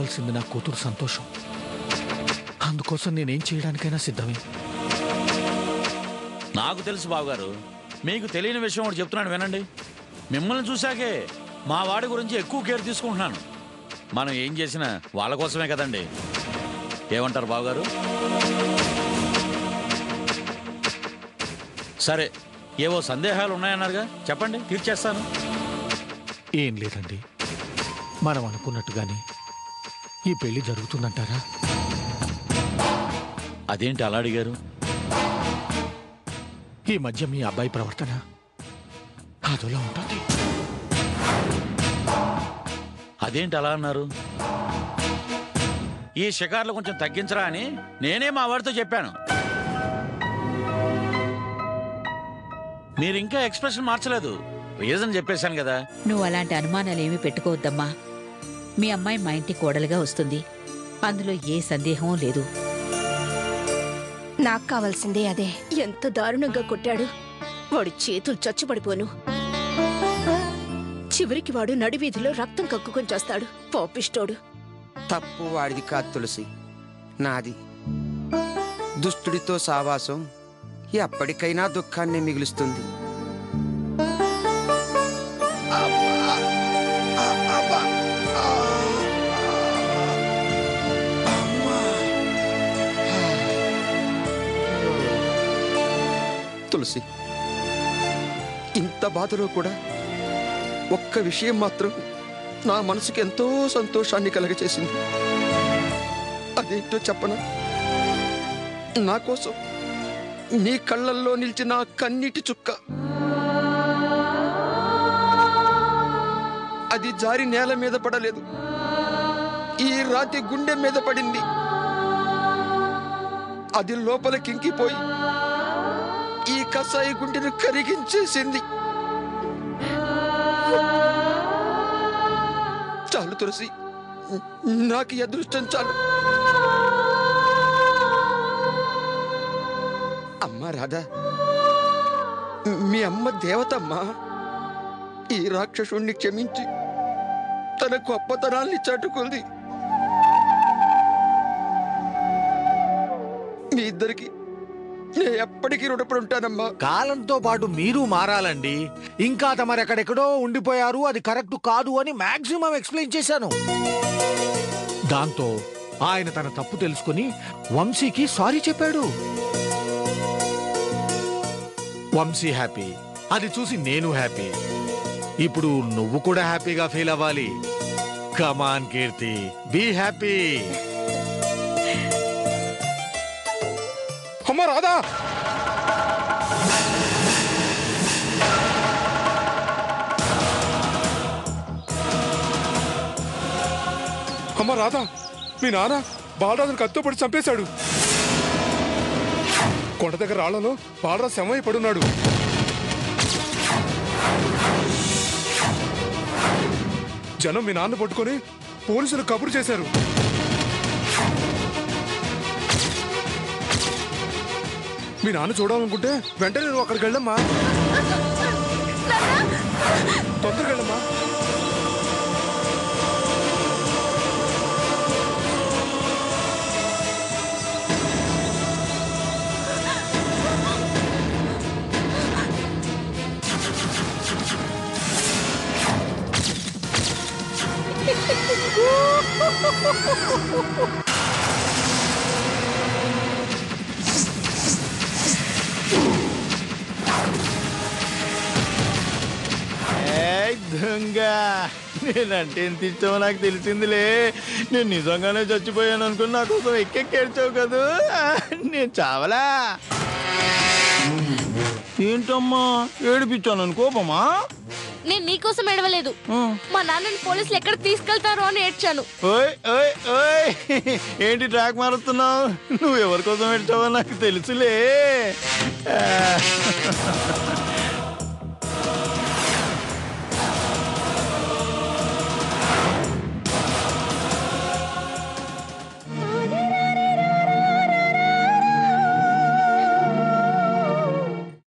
కావాల్సింది నా కూతురు సంతోషం. అందుకోసం నేనేం చేయడానికైనా సిద్ధమే. నాకు తెలుసు బావగారు, మీకు తెలియని విషయం ఒకటి చెప్తున్నాను వినండి. మిమ్మల్ని చూశాకే మా వాడి గురించి ఎక్కువ కేర్ తీసుకుంటున్నాను. మనం ఏం చేసినా వాళ్ళ కోసమే కదండి. ఏమంటారు బావగారు? సరే, ఏవో సందేహాలు ఉన్నాయన్నారుగా, చెప్పండి, తీర్చేస్తాను. ఏం లేదండి, మనం అనుకున్నట్టుగానే ఈ పెళ్లి జరుగుతుందంటారా? అదేంటి అలా అడిగారు? ఈ మధ్య మీ అబ్బాయి ప్రవర్తన అదోలా ఉంటుంది. అదేంటి అలా అన్నారు? ఈ షికార్లు కొంచెం తగ్గించరా అని నేనే మా వాడితో చెప్పాను. మీరు ఇంకా ఎక్స్ప్రెషన్ మార్చలేదు. రీజన్ చెప్పేశాను కదా. నువ్వు అలాంటి అనుమానాలు ఏమీ పెట్టుకోవద్దమ్మా. మీ అమ్మాయి మా ఇంటి కోడలుగా వస్తుంది, అందులో ఏ సందేహం లేదు. నాకు కావాల్సిందే అదే. ఎంత దారుణంగా కొట్టాడు. వాడి చేతులు చచ్చుపడిపోను. చివరికి వాడు నడివీధిలో రక్తం కక్కుకొని చేస్తాడు. పాపిష్టోడు. తప్పు వాడిది కాదు తులసి, నాది. దుష్టుడితో సావాసం ఎప్పటికైనా దుఃఖాన్ని మిగులుస్తుంది. తులసి, ఇంత బాధలో కూడా ఒక్క విషయం మాత్రం నా మనసుకి ఎంతో సంతోషాన్ని కలగచేసింది. అదేంటో చెప్పనా? నా కోసం నీ కళ్ళల్లో నిలిచిన కన్నీటి చుక్క, అది జారి నేల మీద పడలేదు, ఈ రాతి గుండె మీద పడింది. అది లోపలికింకిపోయి ఈ కసాయి గుండెను కరిగించేసింది. చాలు తులసి, నాకు ఈ అదృష్టం చాలు. అమ్మా రాధా, మీ అమ్మ దేవతమ్మా. ఈ రాక్షసుణ్ణి క్షమించి తన గొప్పతనాల్ని చాటుకుంది. మీ ఇద్దరికి నేను ఎప్పటికీ రుణపడి ఉంటానమ్మా. కాలంతో పాటు మీరు మారాలండి. ఇంకా తమరెక్కడెక్కడో ఉండిపోయారు, అది కరెక్ట్ కాదు అని మాక్సిమం ఎక్స్ప్లెయిన్ చేశాను. దాంతో ఆయన తన తప్పు తెలుసుకుని వంశీకి సారీ చెప్పాడు. వంశీ హ్యాపీ, అది చూసి నేను హ్యాపీ. ఇప్పుడు నువ్వు కూడా హ్యాపీగా ఫీల్ అవ్వాలి. కమాన్ కీర్తి, బీ హ్యాపీ. అమ్మ రాధా, అమ్మ రాధా, మీ నాన్న బాలరాజును కత్తితో పడి చంపేశాడు. కొండ దగ్గర రాళ్లలో బాలరాజు శవమై పడున్నాడు. జనం మీ నాన్న పట్టుకొని పోలీసులు కబురు చేశారు. మీ నాన్న చూడాలనుకుంటే వెంటనే నువ్వు అక్కడికి వెళ్ళమ్మా, తొందరగా వెళ్ళమ్మా. దొంగ, నేనంటే ఎంత ఇష్టమో నాకు తెలిసిందిలే. నేను నిజంగానే చచ్చిపోయాను అనుకుని నా కోసం ఎక్కెక్కేడ్చావు కదా. నేను చావలా. ఏంటమ్మా ఏడిపించాను కోపమా? నేను నీకోసం ఏడవలేదు, మా నాన్నని పోలీసులు ఎక్కడ తీసుకెళ్తారో అని ఏడ్చాను. ఓయ్ ఓయ్ ఓయ్, ఏంటి ట్రాక్ మారుతున్నావు? నువ్వు ఎవరి కోసం ఏడ్చావో నాకు తెలుసులే.